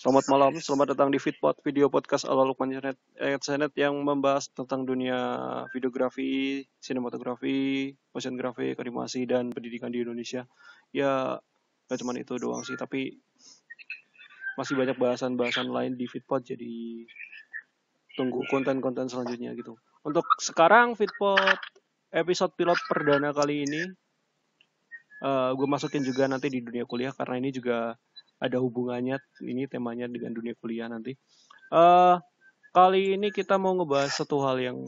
Selamat malam, selamat datang di Fitpod, video podcast ala Lukman Senet yang membahas tentang dunia videografi, sinematografi, motion graphic, animasi, dan pendidikan di Indonesia. Ya, gak cuma itu doang sih, tapi masih banyak bahasan-bahasan lain di Fitpod, jadi tunggu konten-konten selanjutnya gitu. Untuk sekarang Fitpod episode pilot perdana kali ini, gue masukin juga nanti di dunia kuliah karena ini juga ada hubungannya, ini temanya dengan dunia kuliah nanti. Kali ini kita mau ngebahas satu hal yang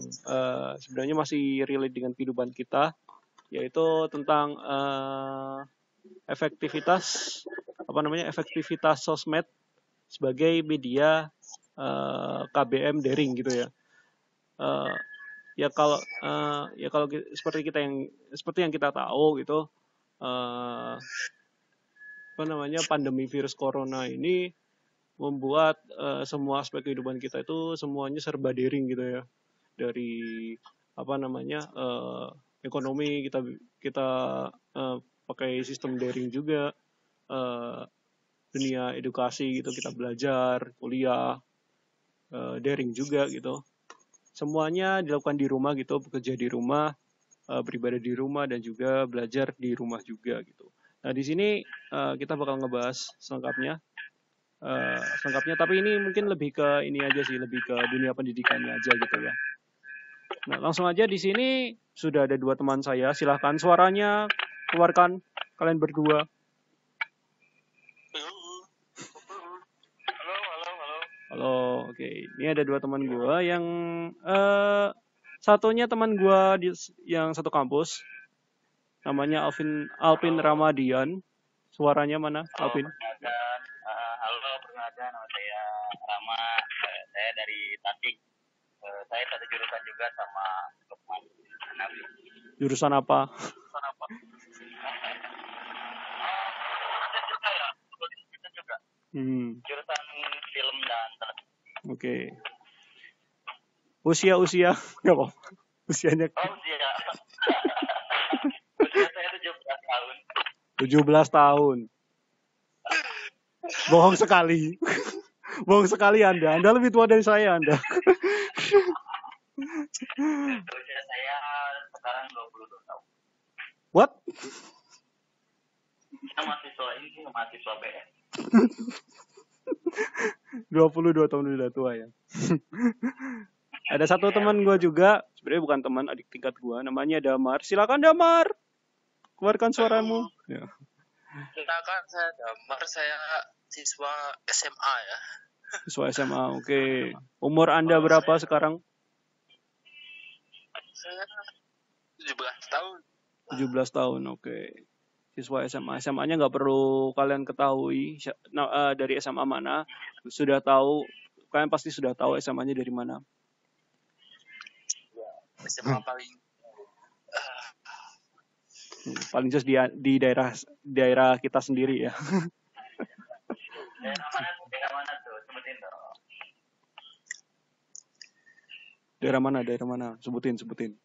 sebenarnya masih relate dengan kehidupan kita, yaitu tentang efektivitas sosmed sebagai media KBM daring gitu ya. Ya kalau seperti yang kita tahu gitu, pandemi virus corona ini membuat semua aspek kehidupan kita itu semuanya serba daring gitu ya. Dari ekonomi kita pakai sistem daring juga, dunia edukasi gitu kita belajar kuliah daring juga gitu, semuanya dilakukan di rumah gitu, bekerja di rumah, beribadah di rumah, dan juga belajar di rumah juga gitu. Nah di sini kita bakal ngebahas selengkapnya, tapi ini mungkin lebih ke ini aja sih, lebih ke dunia pendidikannya aja gitu ya. Nah, langsung aja di sini sudah ada dua teman saya. Silahkan suaranya keluarkan kalian berdua. Halo, oke. Ini ada dua teman gue yang satunya teman gue yang satu kampus. Namanya Alvin Ramadian. Suaranya mana, Alvin? Perkenalkan, nama saya Rama. Saya dari Tasik. Saya satu jurusan juga sama Lukman. Jurusan apa? Jurusan film dan televisi. Oke. Usia nggak apa. Usianya. Usia. Usia saya 17 tahun. 17 tahun. Bohong sekali. Bohong sekali Anda. Anda lebih tua dari saya, Anda. Usia saya sekarang 22 tahun. What? Kita mahasiswa BS. 22 tahun udah tua ya. Ada satu teman gue juga, sebenarnya bukan teman, adik tingkat gue, namanya Damar. Silakan Damar, keluarkan suaramu. Ya. Silakan, saya Damar, saya siswa SMA ya. Siswa SMA, oke. Umur Anda berapa sekarang? Saya 17 tahun. 17 tahun, oke. Siswa SMA. SMA-nya nggak perlu kalian ketahui dari SMA mana. Sudah tahu, kalian pasti sudah tahu SMA-nya dari mana. SMA paling just di daerah kita sendiri ya. Daerah mana tuh? Sebutin dong. Daerah mana? Sebutin.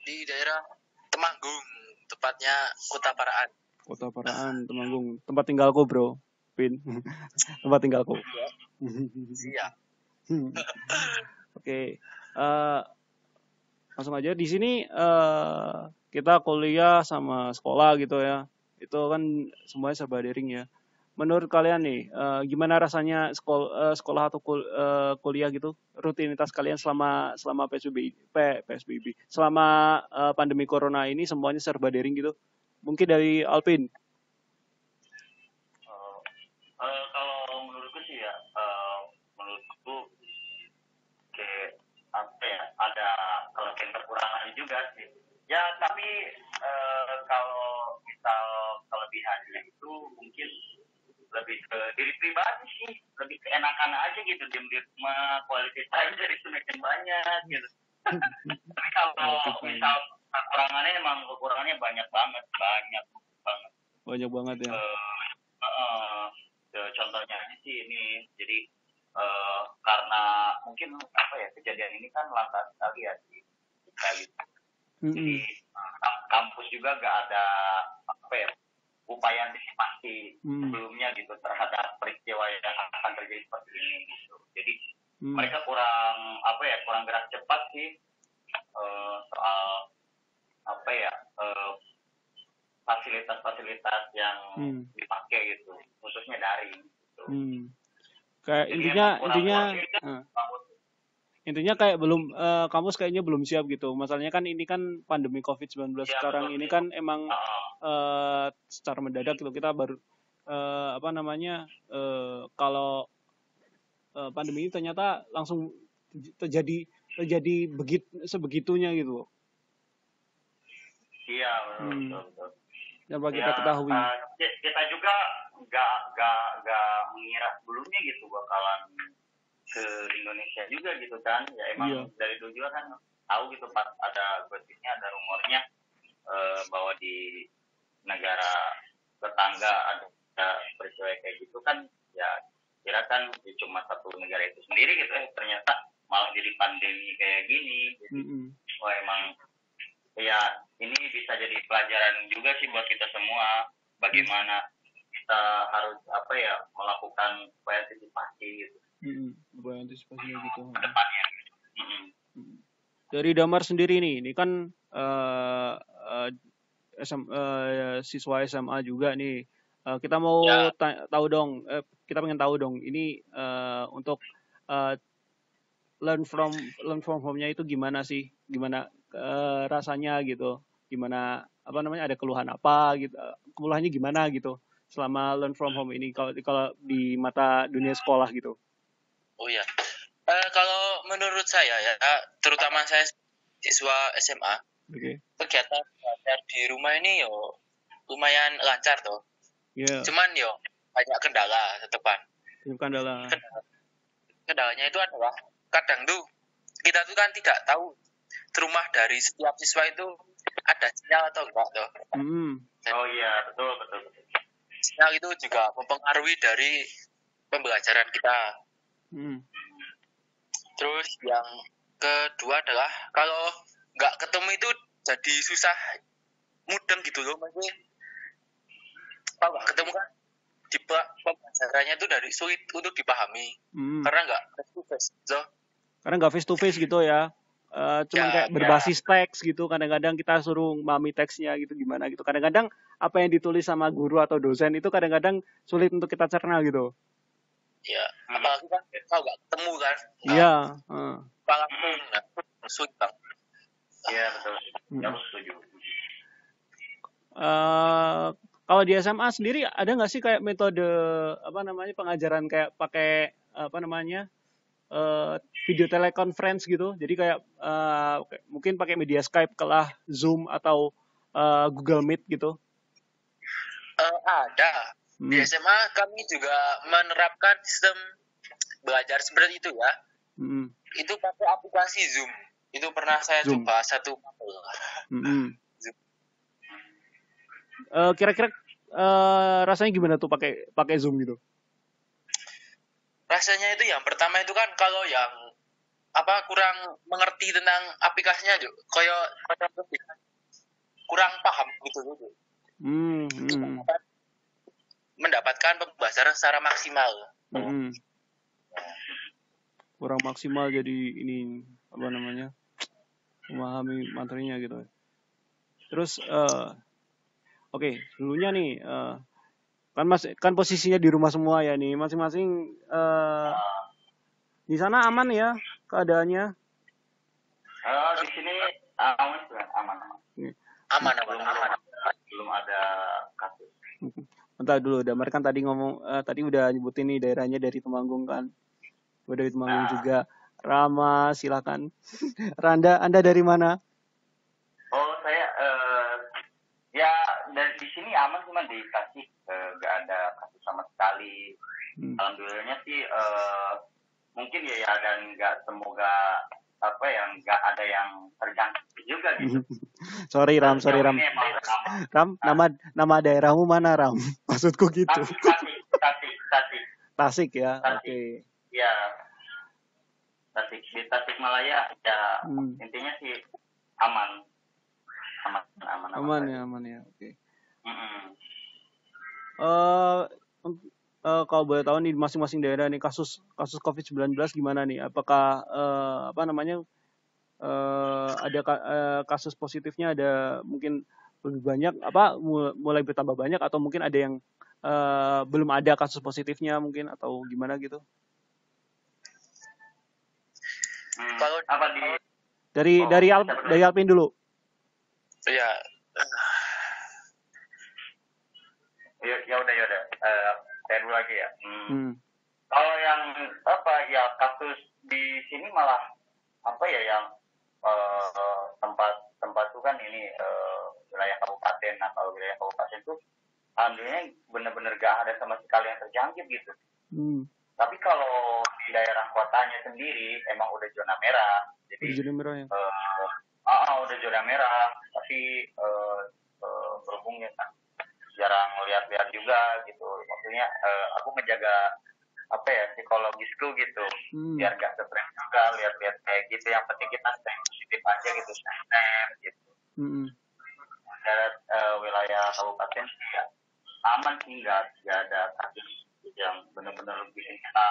Di daerah Temanggung, tepatnya Kota Paraan. Kota Paraan, Temanggung. Tempat tinggalku, bro. Pin. Tempat tinggalku. Siap. Oke. Langsung aja di sini kita kuliah sama sekolah gitu ya. Itu kan semuanya serba daring ya. Menurut kalian nih, gimana rasanya sekolah atau kuliah gitu? Rutinitas kalian selama PSBB, selama pandemi corona ini semuanya serba daring gitu? Mungkin dari Alvin. Kalau menurutku sih ya, menurutku kayak apa ya, ada kelebihan kekurangannya juga sih. Ya tapi kalau misal kelebihannya itu mungkin lebih ke diri pribadi sih, lebih keenakan aja gitu, diem di rumah, quality time jadi semakin banyak gitu. Tapi kalau misal kekurangannya banyak banget. Banyak banget ya. Contohnya aja sih ini, jadi karena mungkin apa ya, kejadian ini kan langka sekali ya di kita gitu. Jadi kampus juga gak ada apa ya, upaya antisipasi Hmm. sebelumnya gitu terhadap peristiwa yang akan terjadi seperti ini gitu. Jadi Hmm. mereka kurang gerak cepat sih soal fasilitas-fasilitas yang dipakai gitu, khususnya daring gitu. Kayak Jadi intinya emang kurang intinya kayak belum kampus kayaknya belum siap gitu. Masalahnya kan ini kan pandemi COVID-19 Ya, sekarang betul ini sih. kan emang secara mendadak gitu kita baru kalau pandemi ini ternyata langsung terjadi sebegitunya gitu. Iya, betul. Yang kita ketahui. Kita juga nggak mengira sebelumnya gitu bakalan ke Indonesia juga gitu kan. Ya emang dari dulu juga kan tahu gitu pas ada gosipnya, ada rumornya bahwa di negara tetangga ada peristiwa kayak gitu kan, ya kira kan cuma satu negara itu sendiri gitu, ternyata malah jadi pandemi kayak gini. Jadi wah emang ya ini bisa jadi pelajaran juga sih buat kita semua, bagaimana kita harus melakukan upaya antisipasi gitu. Upaya antisipasinya gitu. Ke depannya. Dari Damar sendiri nih, ini kan siswa SMA juga nih. Kita mau tahu dong, kita pengen tahu dong, ini untuk learn from home-nya itu gimana sih? Gimana rasanya gitu? Gimana ada keluhan apa gitu? Keluhannya gimana gitu selama learn from home ini kalau di mata dunia sekolah gitu? Oh ya. Kalau menurut saya ya, terutama saya siswa SMA, kegiatan belajar di rumah ini lumayan lancar tuh. Cuman banyak kendala tetepan. Kendalanya itu adalah kadang tuh kita tuh kan tidak tahu rumah dari setiap siswa itu ada sinyal atau enggak tuh. Oh iya, betul. Sinyal itu juga mempengaruhi dari pembelajaran kita. Terus yang kedua adalah kalau nggak ketemu itu jadi susah mudeng gitu loh, maksudnya kalau nggak ketemu kan di pembelajarannya itu dari sulit untuk dipahami karena nggak face to face gitu. Karena nggak face to face gitu ya. Cuman kayak berbasis teks gitu, kadang-kadang kita suruh memahami teksnya gitu gimana gitu. Kadang-kadang apa yang ditulis sama guru atau dosen itu kadang-kadang sulit untuk kita cerna gitu. Ya, apalagi kan kalau nggak ketemu kan. Iya. Langsung sulit banget. Iya, betul. Aku setuju. Kalau di SMA sendiri ada nggak sih kayak metode pengajaran kayak pakai video teleconference gitu, jadi kayak mungkin pakai media Skype kelah Zoom atau Google Meet gitu? Ada. Di SMA kami juga menerapkan sistem belajar seperti itu ya. Itu pakai aplikasi Zoom. Itu pernah saya coba satu. Kira-kira rasanya gimana tuh pakai Zoom gitu? Rasanya itu yang pertama itu kan kalau yang kurang mengerti tentang aplikasinya juga kayak kurang paham gitu. Mendapatkan pembelajaran secara maksimal. Kurang maksimal jadi ini memahami materinya gitu. Terus oke, dulunya nih kan posisinya di rumah semua ya nih, masing-masing di sana aman ya keadaannya? Di sini aman. Aman. Belum ada kasus. Bentar dulu, Damar kan tadi tadi udah nyebutin nih daerahnya dari Temanggung kan. Gue dari Temanggung juga. Rama, silakan. Randa, Anda dari mana? Oh, saya ya dari di sini aman, cuma di Tasik nggak ada kasus sama sekali. Alhamdulillahnya sih mungkin ya dan nggak semoga nggak ada yang terjangkit juga gitu. Sorry Ram. Ram, nama daerahmu mana Ram? Maksudku gitu. Tasik ya, oke. Iya. Di Tasikmalaya ya intinya sih aman ya, oke. Eh, kalau boleh tahu nih masing-masing daerah nih kasus COVID-19 gimana nih? Apakah apa namanya ada kasus positifnya ada mungkin lebih banyak apa mulai bertambah banyak atau mungkin ada yang belum ada kasus positifnya mungkin atau gimana gitu? Kalau Apa di Dari dari Alpin dulu. ya ya udah saya dulu lagi ya. Hmm. Kalau yang apa ya kasus di sini malah apa ya yang tempat tuh kan ini wilayah kabupaten. Nah kalau wilayah kabupaten tuh alhamdulillah benar-benar gak ada sama sekali yang terjangkit gitu. Tapi kalau di daerah kotanya sendiri emang udah zona merah. Jadi zona merah ya. Udah zona merah. Tapi berhubung ya kan jarang lihat-lihat juga gitu. Maksudnya aku menjaga apa ya psikologisku gitu biar gak stres juga lihat-lihat kayak gitu. Yang penting kita stay positif aja gitu, stay gitu. Wilayah kabupaten sih ya aman sih, nggak ada kasus yang benar-benar bikin kita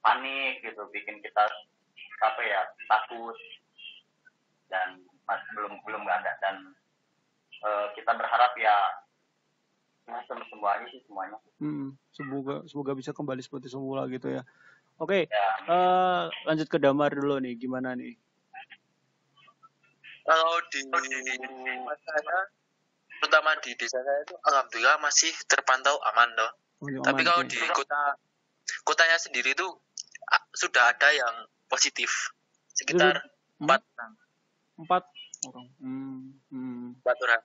panik gitu, bikin kita apa ya takut, dan masih belum ada. Dan kita berharap ya semua aja sih semuanya. Semoga bisa kembali seperti semula gitu ya. Oke, ya. Lanjut ke Damar dulu nih, gimana nih? Kalau di saya, terutama di desa saya itu alhamdulillah masih terpantau aman loh. Tapi kalau di kotanya sendiri itu sudah ada yang positif sekitar 4 orang. 4 orang. 4 orang.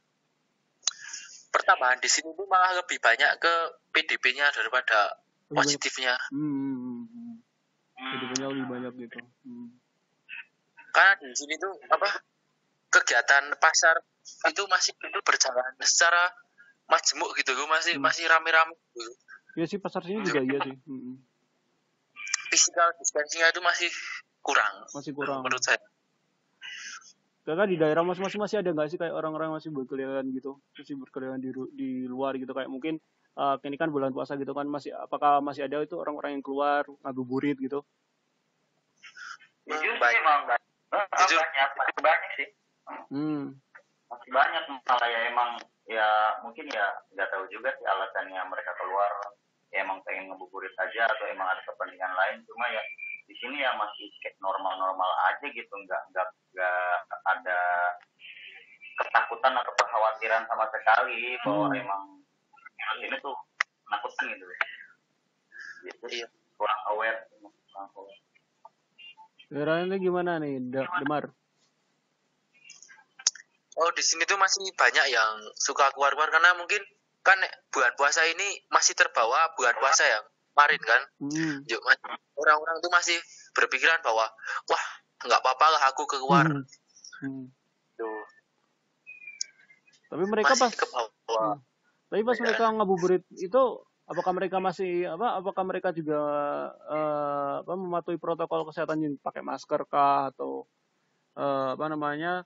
Pertambahan di sini tuh malah lebih banyak ke PDP-nya daripada positifnya. PDP-nya lebih banyak gitu. Karena di sini tuh apa kegiatan pasar itu masih berjalan secara majemuk gitu loh, masih rame-rame gitu. Iya sih, pasar sini juga iya sih. Physical distancing-nya itu masih kurang menurut saya. Karena di daerah masing-masing masih ada nggak sih kayak orang-orang masih berkeliaran gitu, masih berkeliaran di luar gitu, kayak mungkin ini kan bulan puasa gitu kan, apakah masih ada itu orang-orang yang keluar ngabuburit gitu? Jujur sih emang banyak sih. Masih banyak malah ya, emang ya mungkin ya nggak tahu juga sih alasannya mereka keluar, ya emang pengen ngebuburit aja atau emang ada kepentingan lain. Cuma ya di sini ya masih kayak normal-normal aja gitu, nggak ada ketakutan atau kekhawatiran sama sekali bahwa emang ini tuh menakutkan gitu. Iya. Kurang aware. Daerahnya gimana nih, Damar? Oh, di sini tuh masih banyak yang suka keluar-keluar karena mungkin kan bulan puasa ini masih terbawa bulan puasa yang kemarin kan. Orang-orang tuh masih berpikiran bahwa wah nggak apa-apa lah aku keluar. Tuh. Tapi mereka pas mereka ngabuburit itu apakah mereka juga mematuhi protokol kesehatan yang pakai masker kah, atau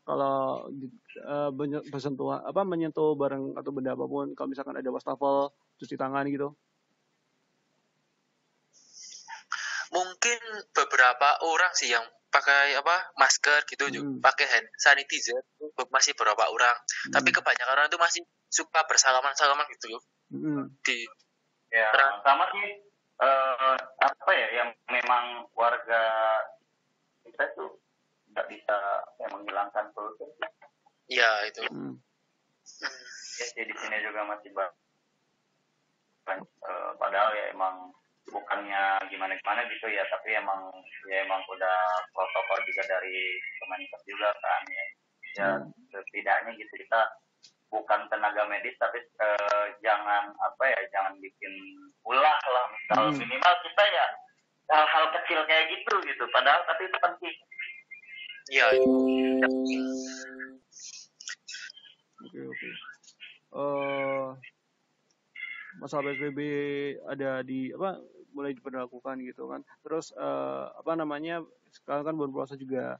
kalau bersentuhan menyentuh barang atau benda apapun, kalau misalkan ada wastafel, cuci tangan gitu? Mungkin beberapa orang sih yang pakai masker gitu, pakai hand sanitizer, masih beberapa orang. Tapi kebanyakan orang itu masih suka bersalaman gitu loh. Ya sama sih yang memang warga kita tuh nggak bisa menghilangkan polusi. Ya itu. Ya sih di sini juga masih banyak. Padahal ya emang bukannya gimana gitu ya, tapi emang udah protokol juga dari Kemenkes juga kan ya. Ya setidaknya gitu kita bukan tenaga medis, tapi jangan bikin ulah lah, misal minimal kita ya hal-hal kecil kayak gitu padahal tapi itu penting. Iya. Oke. Masalah PSBB ada mulai diberlakukan gitu kan. Terus sekarang kan bulan puasa juga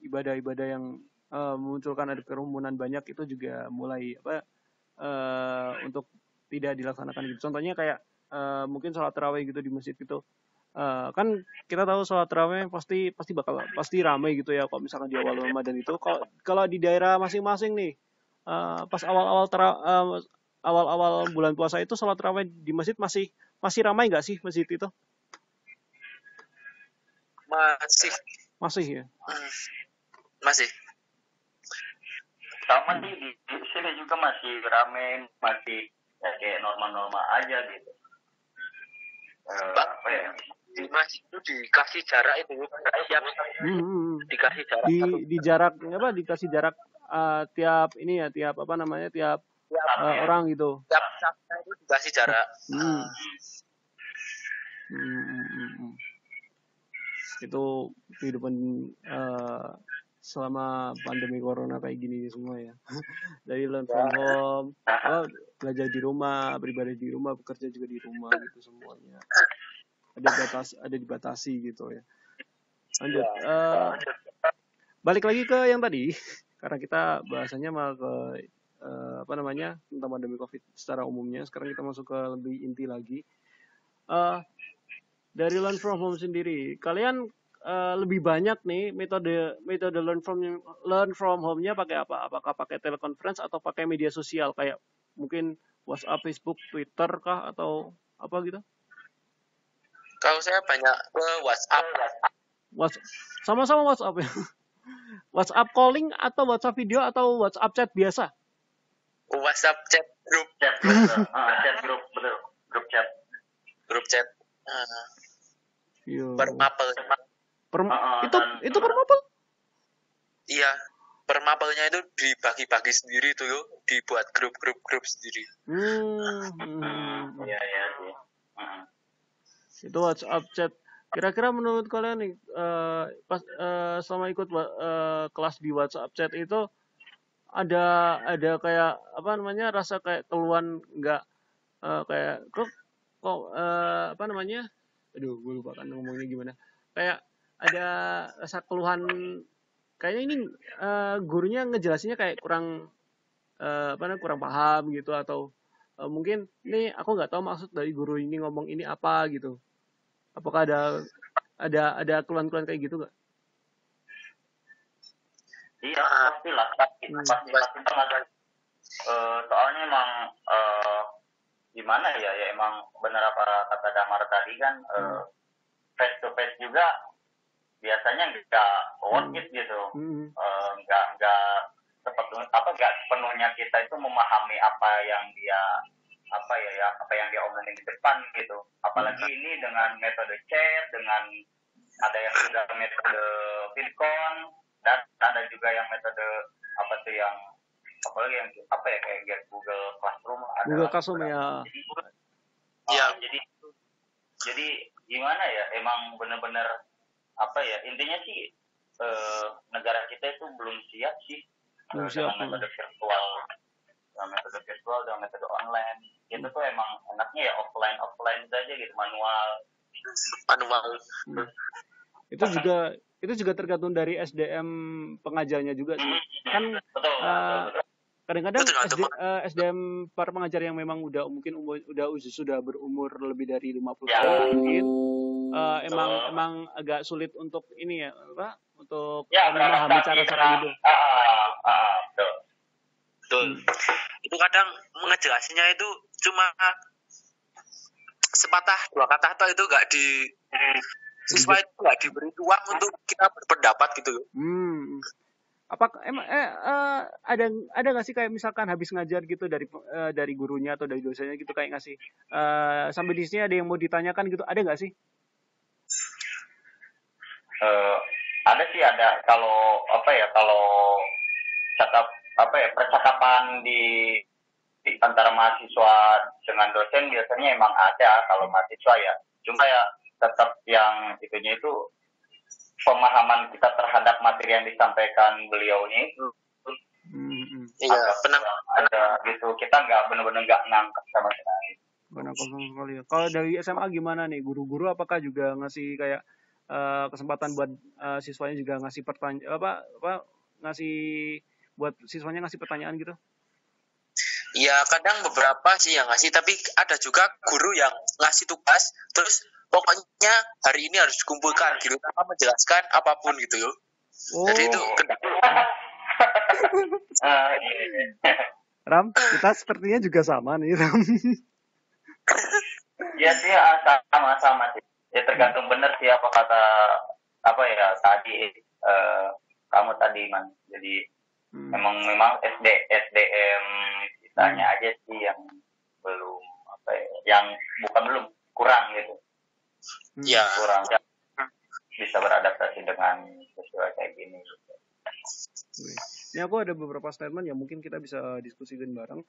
ibadah-ibadah yang memunculkan ada kerumunan banyak itu juga mulai untuk tidak dilaksanakan gitu. Contohnya kayak mungkin sholat tarawih gitu di masjid gitu. Kan kita tahu sholat tarawih pasti ramai gitu ya kalau misalkan di awal Ramadan itu. Kalau di daerah masing-masing nih pas awal-awal bulan puasa itu sholat tarawih di masjid masih ramai nggak sih masjid itu? Masih. Masih ya. Masih. Sama sih di sini juga masih rame, masih ya kayak normal-normal aja gitu. Apa ya? Di masjid itu dikasih jarak itu siap dikasih jarak di jarak apa dikasih jarak tiap orang gitu. Tiap safnya itu dikasih jarak. Itu kehidupan selama pandemi corona kayak gini semua ya. Dari learn from home, belajar di rumah, beribadah di rumah, bekerja juga di rumah gitu semuanya. Ada dibatasi gitu ya. Lanjut. Balik lagi ke yang tadi karena kita bahasanya malah ke tentang pandemi Covid secara umumnya. Sekarang kita masuk ke lebih inti lagi. Dari learn from home sendiri, kalian lebih banyak nih metode learn from home-nya pakai apa? Apakah pakai teleconference atau pakai media sosial kayak mungkin WhatsApp, Facebook, Twitter kah atau apa gitu? Kalau saya banyak ke WhatsApp. Sama-sama WhatsApp ya. WhatsApp calling atau WhatsApp video atau WhatsApp chat biasa? WhatsApp chat grup. Chat grup, betul. Grup chat. Per mapel. Itu per mapel? Iya, per mapelnya itu dibagi-bagi sendiri tuh yo, dibuat grup sendiri. Iya sih. Itu WhatsApp chat. Kira-kira menurut kalian nih pas selama ikut kelas di WhatsApp chat itu ada kayak rasa kayak keluhan nggak kayak kok aduh gue lupa kan ngomongnya gimana, kayak ada rasa keluhan kayaknya ini gurunya ngejelasinnya kayak kurang kurang paham gitu atau mungkin ini aku nggak tahu maksud dari guru ini ngomong ini apa gitu. Apakah ada keluhan-keluhan kayak gitu nggak? Iya pastilah pasti ada. Soalnya emang gimana ya emang benar apa kata Damar tadi kan face to face juga biasanya nggak worth it gitu. Nggak sepenuhnya kita itu memahami apa yang dia omongin di depan gitu. Apalagi ini dengan metode chat, dengan ada yang sudah metode vidcon dan ada juga yang metode kayak Google Classroom. Google Classroom ya. Jadi gimana ya, emang benar-benar intinya sih negara kita itu belum siap sih dengan metode virtual dan metode online. Itu tuh emang enaknya ya offline saja gitu, manual. Itu juga tergantung dari SDM pengajarnya juga sih. Kan kadang-kadang SDM para pengajar yang memang sudah berumur lebih dari 50 tahun mungkin emang agak sulit untuk ini ya untuk memahami cara hidup. Betul. Itu kadang ngejelasinnya itu cuma sepatah dua kata atau itu nggak siswa itu nggak diberi ruang untuk kita berpendapat gitu loh. Apakah ada nggak sih kayak misalkan habis ngajar gitu dari gurunya atau dari dosennya gitu kayak ngasih sampai di sini ada yang mau ditanyakan gitu, ada nggak sih? Ada sih, ada. Kalau percakapan di antara mahasiswa dengan dosen biasanya emang ada kalau mahasiswa ya. Cuma ya tetap yang itunya itu pemahaman kita terhadap materi yang disampaikan beliau ini iya benar ada gitu, kita nggak benar-benar nggak nangkep sama sekali. Ya. Kalau dari SMA gimana nih, guru-guru apakah juga ngasih kayak kesempatan buat siswanya juga ngasih buat siswanya ngasih pertanyaan gitu? Ya kadang beberapa sih yang ngasih, tapi ada juga guru yang ngasih tugas terus pokoknya hari ini harus dikumpulkan gitu tanpa menjelaskan apapun gitu loh. Jadi itu Oh, Ram, kita sepertinya juga sama nih, Ram. Ya sih, sama-sama sih. Ya tergantung bener sih apa kata apa ya tadi kamu tadi man. Jadi memang SDM kitanya aja sih yang belum apa ya, yang bukan belum kurang gitu. ya Kurang bisa beradaptasi dengan sesuatu kayak gini. Gitu. Ini aku ada beberapa statement yang mungkin kita bisa diskusikan bareng.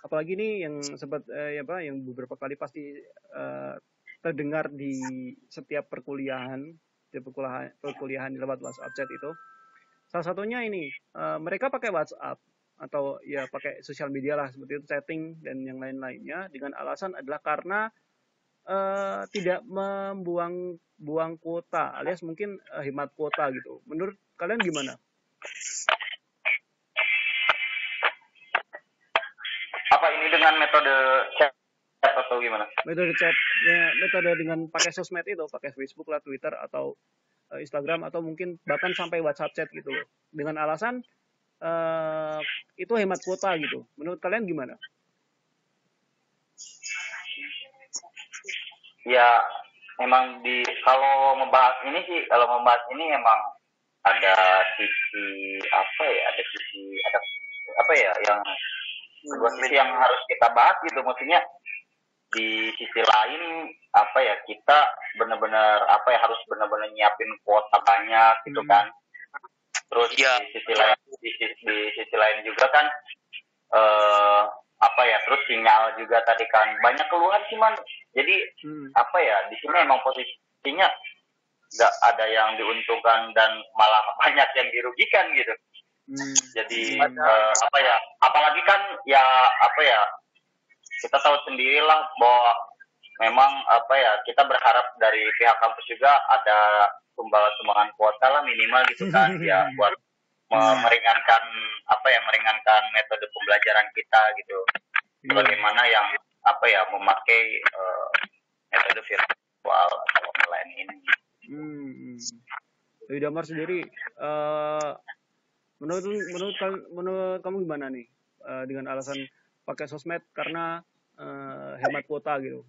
Apalagi nih yang sempat yang beberapa kali pasti terdengar di setiap perkuliahan lewat WhatsApp chat itu. Salah satunya ini mereka pakai WhatsApp atau ya pakai sosial media lah seperti itu, chatting dan yang lain-lainnya dengan alasan adalah karena tidak membuang kuota alias mungkin hemat kuota gitu. Menurut kalian gimana? Apa ini dengan metode chat atau gimana? Metode chatnya, metode dengan pakai sosmed itu, pakai Facebook lah, Twitter atau Instagram atau mungkin bahkan sampai WhatsApp chat gitu loh. Dengan alasan itu hemat kuota gitu. Menurut kalian gimana? Ya memang kalau membahas ini emang ada sisi apa ya yang dua sisi yang harus kita bahas gitu. Maksudnya di sisi lain apa ya kita benar-benar harus benar-benar nyiapin kuota banyak gitu kan. Terus di sisi lain juga kan terus sinyal juga tadi kan banyak keluhan sih man. Jadi di sini emang posisinya nggak ada yang diuntungkan dan malah banyak yang dirugikan gitu. Jadi apalagi kan kita tahu sendirilah bahwa memang kita berharap dari pihak kampus juga ada sumbangan kuota lah minimal gitu kan ya buat meringankan metode pembelajaran kita gitu. Bagaimana yang memakai metode virtual atau online ini. Dari Damar sendiri, menurut kamu gimana nih dengan alasan pakai sosmed karena hemat kuota gitu?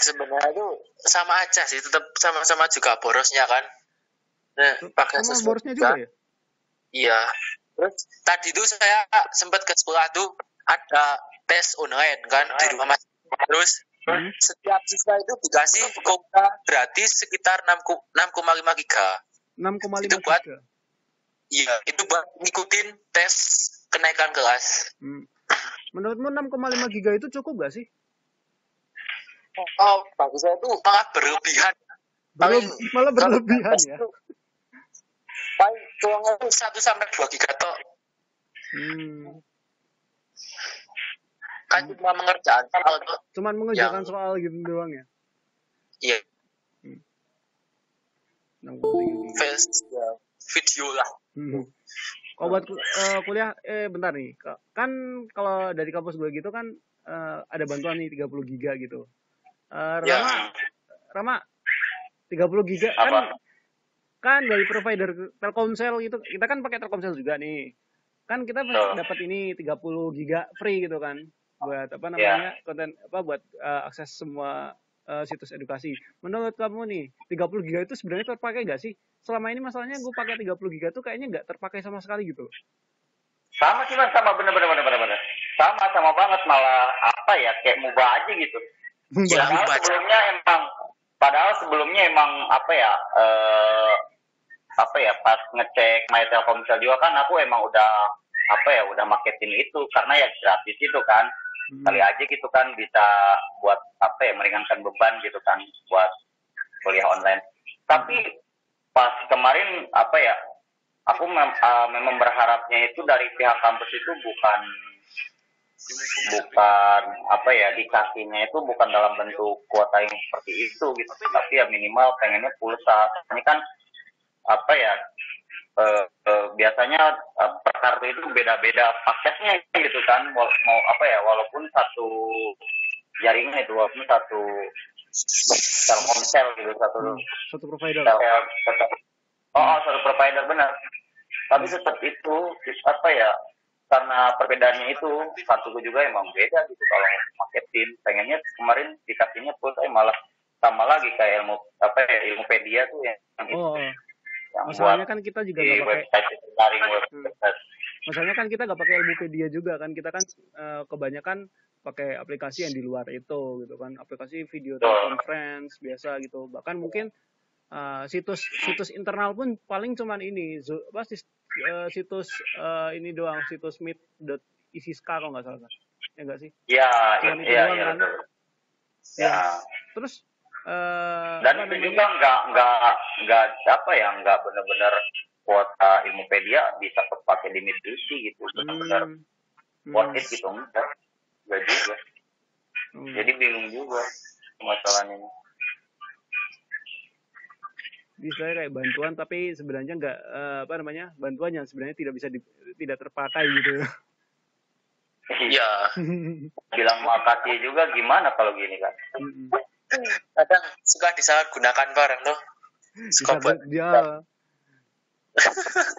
Sebenarnya itu sama aja sih, tetap sama-sama juga borosnya kan. Nah, pakai sama sosmed borosnya juga ya? Iya. Terus tadi tuh saya sempat ke sekolah tuh ada tes online kan di rumah mas. Terus setiap siswa itu dikasih kuota gratis sekitar 6,5 giga. 6,5 itu buat giga. Iya, itu buat ngikutin tes kenaikan kelas. Menurutmu 6,5 giga itu cukup gak sih? Oh, bagi saya itu malah berlebihan. Malah berlebihan ya? Paling tuangnya 1-2 giga toh. Kan cuma mengerjakan soal tuh. Cuman mengerjakan soal gitu doang ya? Iya. Video lah. Kalau buat kuliah, bentar nih. Kan kalau dari kampus gue gitu kan ada bantuan nih 30 giga gitu. Rama 30 giga kan dari provider Telkomsel gitu. Kita kan pakai Telkomsel juga nih. Kan kita dapat ini 30 giga free gitu kan. Buat konten buat akses semua situs edukasi. Menurut kamu nih 30 giga itu sebenarnya terpakai gak sih? Selama ini masalahnya gue pakai 30 giga tuh kayaknya nggak terpakai sama sekali gitu. Sama sih mas, sama bener. Sama banget, malah kayak mubah aja gitu. Padahal sebelumnya emang pas ngecek My Telkomsel juga kan aku emang udah maketin itu karena ya gratis itu kan. Kali aja gitu kan bisa buat meringankan beban gitu kan buat kuliah online. Tapi pas kemarin aku memang berharapnya itu dari pihak kampus itu bukan dikasihnya itu bukan dalam bentuk kuota yang seperti itu gitu, tapi ya minimal pengennya pulsa. Ini kan biasanya per kartu itu beda-beda paketnya gitu kan, mau apa ya, walaupun satu jaringan itu, walaupun satu Telkomsel gitu, Satu provider. satu provider, benar. Tapi tetap itu apa ya, karena perbedaannya itu kartuku juga emang beda gitu. Kalau marketing pengennya kemarin dikasihnya pulsa, malah sama lagi kayak Ilmupedia tuh yang yang masalahnya kan kita juga di nggak pakai website daring website. masalahnya kan kita nggak pakai Ilmupedia juga kan, kita kan kebanyakan pakai aplikasi yang di luar itu gitu kan, aplikasi video conference biasa gitu. Bahkan mungkin situs internal pun paling cuman ini situs ini doang, situs meet.isiska kalau nggak salah, ya nggak sih? Iya, iya, kan? Ya. Terus dan itu juga nggak apa ya, nggak benar-benar kuota Ilmupedia bisa pakai di Mitsubishi gitu, benar-benar worth it gitu, enggak juga. Jadi bingung juga masalahnya. Bisa kayak bantuan tapi sebenarnya nggak bantuan yang sebenarnya tidak terpakai gitu. Iya. Bilang makasih juga gimana kalau gini kan? Kadang suka disalahgunakan bareng loh. Dia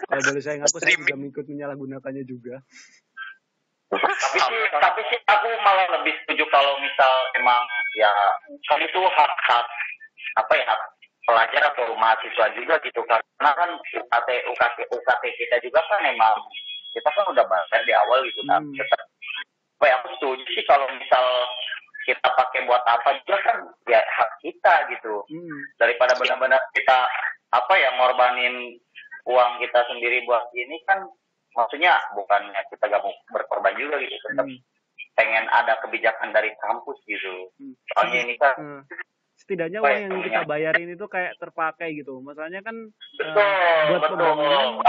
kalau boleh saya ngaku, saya juga ikut menyalahgunakannya juga. Tapi sih aku malah lebih setuju kalau misal emang ya kan itu hak apa ya, hak pelajar atau mahasiswa juga gitu, karena kan UKT kita juga kan emang kita kan udah bayar di awal gitu kan. Tetap aku setuju sih kalau misal kita pakai buat apa juga kan ya hak kita gitu, daripada benar-benar kita apa ya ngorbanin uang kita sendiri buat ini kan, maksudnya bukannya kita gak mau berkorban juga gitu, tetap pengen ada kebijakan dari kampus gitu. Soalnya ini kan setidaknya uang yang kita bayarin itu kayak terpakai gitu. Masalahnya kan buat pembangunan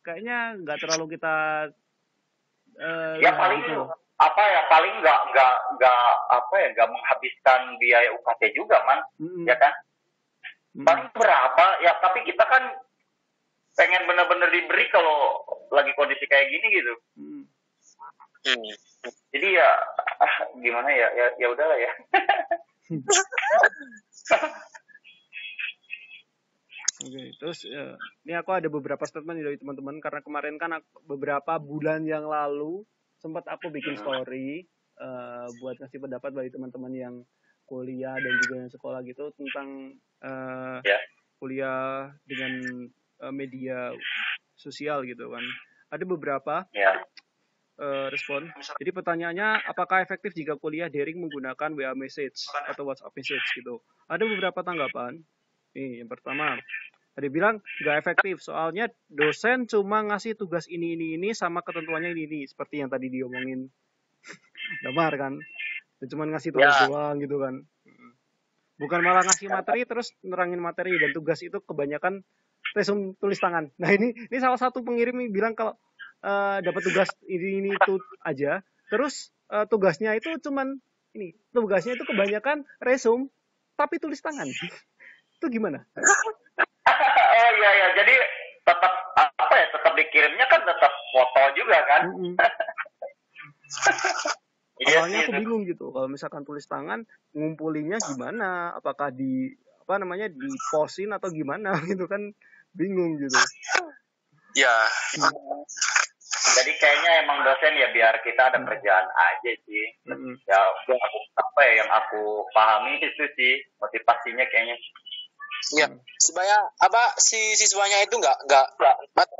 kayaknya nggak terlalu kita ya paling gitu. Apa ya, paling nggak menghabiskan biaya UKT juga man, ya kan? Paling berapa ya, tapi kita kan pengen benar-benar diberi kalau lagi kondisi kayak gini gitu. Jadi ya gimana ya udahlah ya. Oke, terus ini aku ada beberapa statement dari teman-teman, karena kemarin kan beberapa bulan yang lalu sempat aku bikin story buat ngasih pendapat bagi teman-teman yang kuliah dan juga yang sekolah gitu tentang kuliah dengan media sosial gitu kan. Ada beberapa respon. Jadi pertanyaannya, apakah efektif jika kuliah daring menggunakan WA message atau WhatsApp message gitu? Ada beberapa tanggapan. Nih, yang pertama, ada bilang nggak efektif, soalnya dosen cuma ngasih tugas ini sama ketentuannya ini, seperti yang tadi diomongin Damar kan, cuma ngasih tugas doang gitu kan, bukan malah ngasih materi terus nerangin materi, dan tugas itu kebanyakan resume tulis tangan. Nah ini salah satu pengirim yang bilang kalau dapat tugas ini itu aja, terus tugasnya itu tugasnya itu kebanyakan resume tapi tulis tangan. Itu gimana? Iya, jadi tetap tetap dikirimnya kan tetap foto juga kan. Awalnya aku bingung gitu, kalau misalkan tulis tangan ngumpulinnya gimana, apakah di postin atau gimana gitu kan, bingung gitu. Ya. Jadi kayaknya emang dosen ya biar kita ada kerjaan aja sih. Ya yang aku pahami itu sih motivasinya kayaknya. Iya, supaya si siswanya itu nggak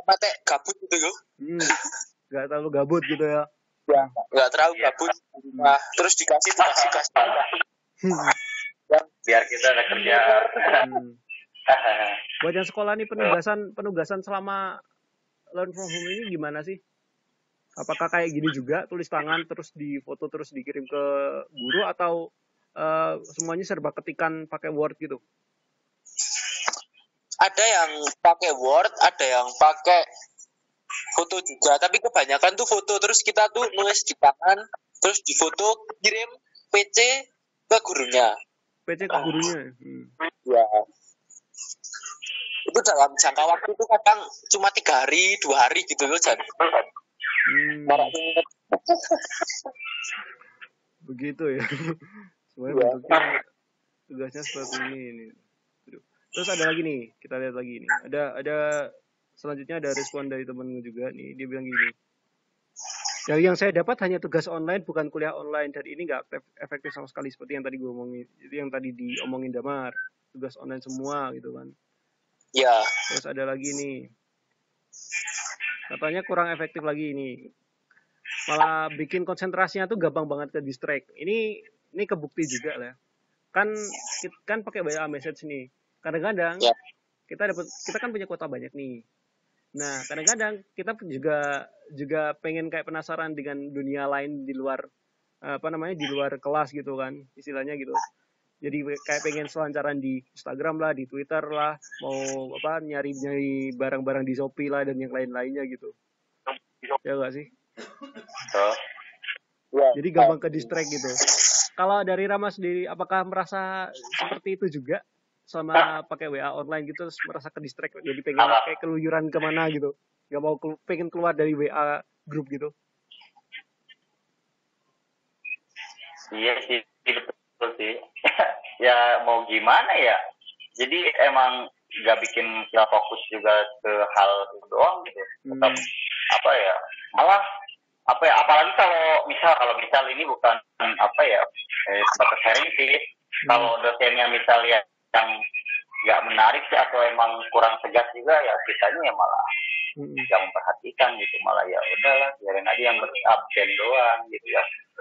mate gabut gitu loh. Nggak terlalu gabut gitu ya. Ya, nggak terlalu gabut. Nah, terus dikasih. Biar kita ada kerjaan. Buat yang sekolah nih, penugasan selama learn from home ini gimana sih? Apakah kayak gini juga, tulis tangan terus difoto terus dikirim ke guru, atau semuanya serba ketikan pakai Word gitu? Ada yang pakai Word, ada yang pakai foto juga, tapi kebanyakan tuh foto, terus kita tuh nulis di tangan, terus difoto, kirim PC ke gurunya. PC ke gurunya? Ya. itu dalam jangka waktu itu kadang cuma 3 hari 2 hari gitu loh Jan. Begitu ya. Sebenarnya Iya. bentuknya tugasnya seperti ini. Aduh. Terus ada lagi nih, kita lihat lagi nih. Ada selanjutnya ada respon dari temen juga nih. Dia bilang gini. Dari yang saya dapat hanya tugas online, bukan kuliah online, dan ini nggak efektif sama sekali seperti yang tadi gue omongin. Itu yang tadi diomongin Damar, tugas online semua gitu kan. Ya. Terus ada lagi nih, katanya kurang efektif lagi ini. Malah bikin konsentrasinya tuh gampang banget ke distract. Ini kebukti juga lah. Kan pakai WA message nih. Kadang-kadang Ya. kita kan punya kuota banyak nih. Nah, kadang-kadang kita juga pengen kayak penasaran dengan dunia lain di luar di luar kelas gitu kan, istilahnya gitu. Jadi kayak pengen selancaran di Instagram lah, di Twitter lah, mau nyari barang-barang di Shopee lah dan yang lain-lainnya gitu. Ya enggak sih? Jadi gampang ke distract gitu. Kalau dari Rama sendiri, apakah merasa seperti itu juga selama pakai WA online gitu, terus merasa ke distract, jadi pengen kayak keluyuran kemana gitu, nggak mau pengen keluar dari WA grup gitu? Iya sih, betul sih. Ya mau gimana ya? Jadi emang nggak bikin kita fokus juga ke hal itu doang gitu. Tetap malah apalagi kalau misal ini bukan sebatas sharing sih. Kalau dosennya misalnya yang nggak menarik sih atau emang kurang tegas juga ya kitanya ya malah nggak memperhatikan gitu, malah ya udahlah biarin aja yang berabsen doang gitu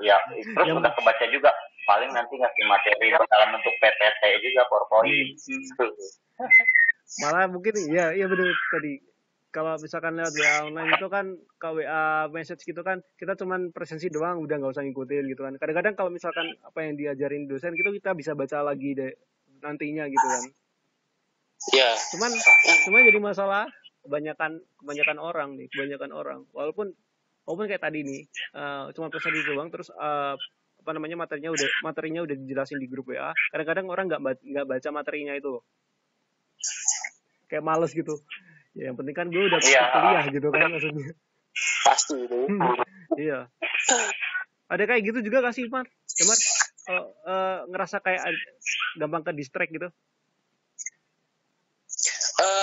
ya terus udah kebaca juga paling nanti ngasih materi dalam bentuk PPT juga PowerPoint. Malah mungkin ya benar tadi, kalau misalkan lewat WA online itu kan, ke WA message gitu kan, kita cuman presensi doang, udah nggak usah ngikutin gitu kan. Kadang-kadang kalau misalkan apa yang diajarin dosen gitu, kita bisa baca lagi deh nantinya gitu kan. Iya. Cuman jadi masalah kebanyakan orang walaupun kayak tadi nih, cuma presensi doang, terus materinya udah dijelasin di grup WA. Kadang-kadang orang nggak baca materinya itu, kayak males gitu. Ya, yang penting kan gue udah kuliah gitu kan maksudnya. Pasti itu. Iya. Ada kayak gitu juga gak sih, Mar? Kalau ngerasa kayak gampang ke distract gitu?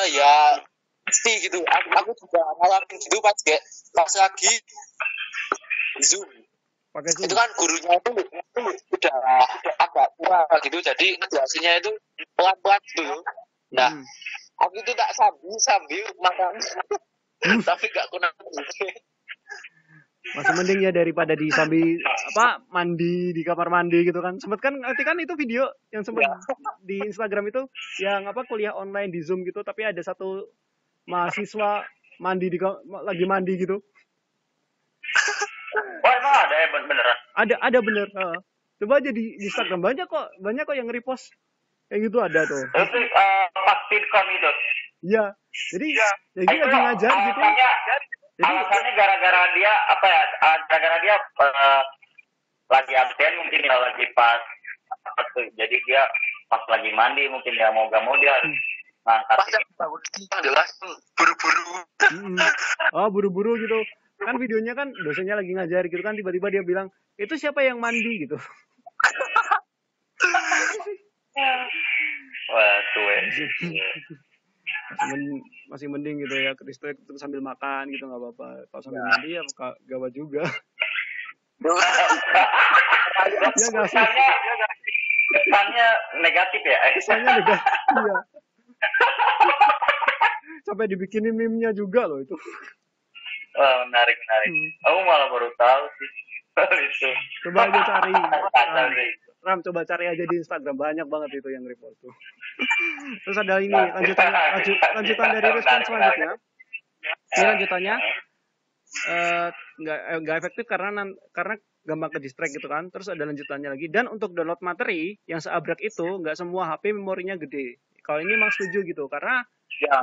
Ya pasti gitu. Aku juga ngalamin gitu pas lagi Zoom. Pakai Zoom. Itu kan gurunya itu udah agak tua gitu, jadi ngejelasinnya itu pelan-pelan dulu. Nah, aku itu tak sambil makan, tapi gak kunang. Masih mending ya daripada sambil mandi di kamar mandi gitu kan. Sempet kan, nanti kan itu video yang sempet di Instagram itu, yang kuliah online di Zoom gitu, tapi ada satu mahasiswa lagi mandi gitu. Oh emang ada ya beneran? Ada bener. Coba aja di Instagram, banyak kok yang repost kayak gitu, ada tuh. Itu pas Pincom itu. Iya. Jadi lagi ngajar gitu. Alasannya gara-gara dia lagi absen mungkin ya, lagi pas jadi dia pas lagi mandi mungkin ya, mau gak mau dia harus ngangkat. Jelas buru-buru. Buru-buru gitu. Kan videonya kan dosennya lagi ngajar gitu kan, tiba-tiba dia bilang, itu siapa yang mandi gitu. Wah, tuh masih mending gitu ya, ke terus sambil makan gitu, nggak apa-apa. Kalau sambil mandi ya gawat juga. Ya nggak sih? Kesannya negatif ya? Kesannya negatif, iya. Sampai dibikinin meme-nya juga loh itu. Oh, menarik. Aku malah baru tahu sih. Itu. Coba aja cari. Ram, coba cari aja di Instagram, banyak banget itu yang report tuh. Terus ada ini lanjutan dari respon selanjutnya. Ini lanjutannya nggak efektif karena gampang ke distract gitu kan. Terus ada lanjutannya lagi, dan untuk download materi yang seabrek itu nggak semua HP memorinya gede. Kalau ini emang setuju gitu, karena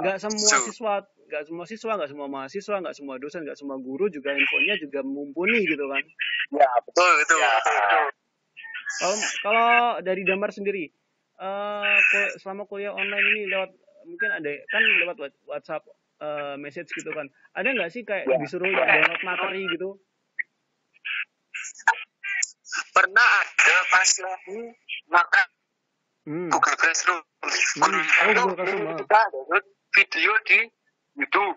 nggak semua siswa, nggak semua mahasiswa, nggak semua dosen, nggak semua guru juga infonya juga mumpuni gitu kan. Ya betul itu. Kalau dari Damar sendiri, selama kuliah online ini lewat mungkin ada kan lewat WhatsApp message gitu kan. Ada nggak sih kayak disuruh download materi gitu? Pernah ada pas lagi makan Google Classroom. Google Classroom. Kita download video di YouTube.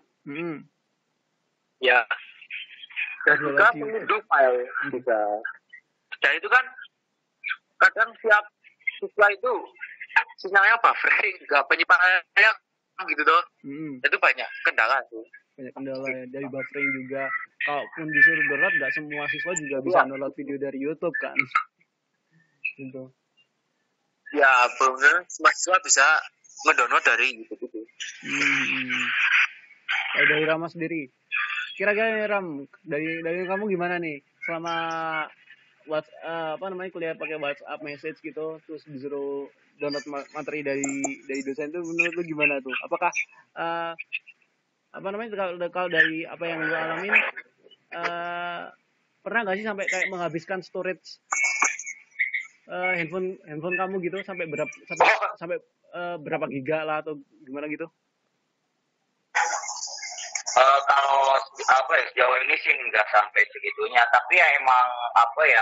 Ya. Dan juga mengunduh file juga. Dan itu kan kadang tiap siswa itu sinyalnya buffering juga, penyimpanannya gitu tuh. Itu banyak kendala sih. Banyak kendala ya, dari buffering juga. Kalaupun disuruh download, nggak semua siswa juga bisa download video dari YouTube kan. Gitu. Ya, benar. Semua siswa bisa mendownload dari YouTube itu. Dari Rama sendiri, kira-kira Ram, dari kamu gimana nih selama kuliah pakai WhatsApp message gitu, terus disuruh download materi dari dosen itu, menurut lu gimana tuh? Apakah kalau dari apa yang lu alamin, pernah nggak sih sampai kayak menghabiskan storage handphone kamu gitu sampai berapa giga lah atau gimana gitu? Kalau sejauh ini sih nggak sampai segitunya, tapi ya emang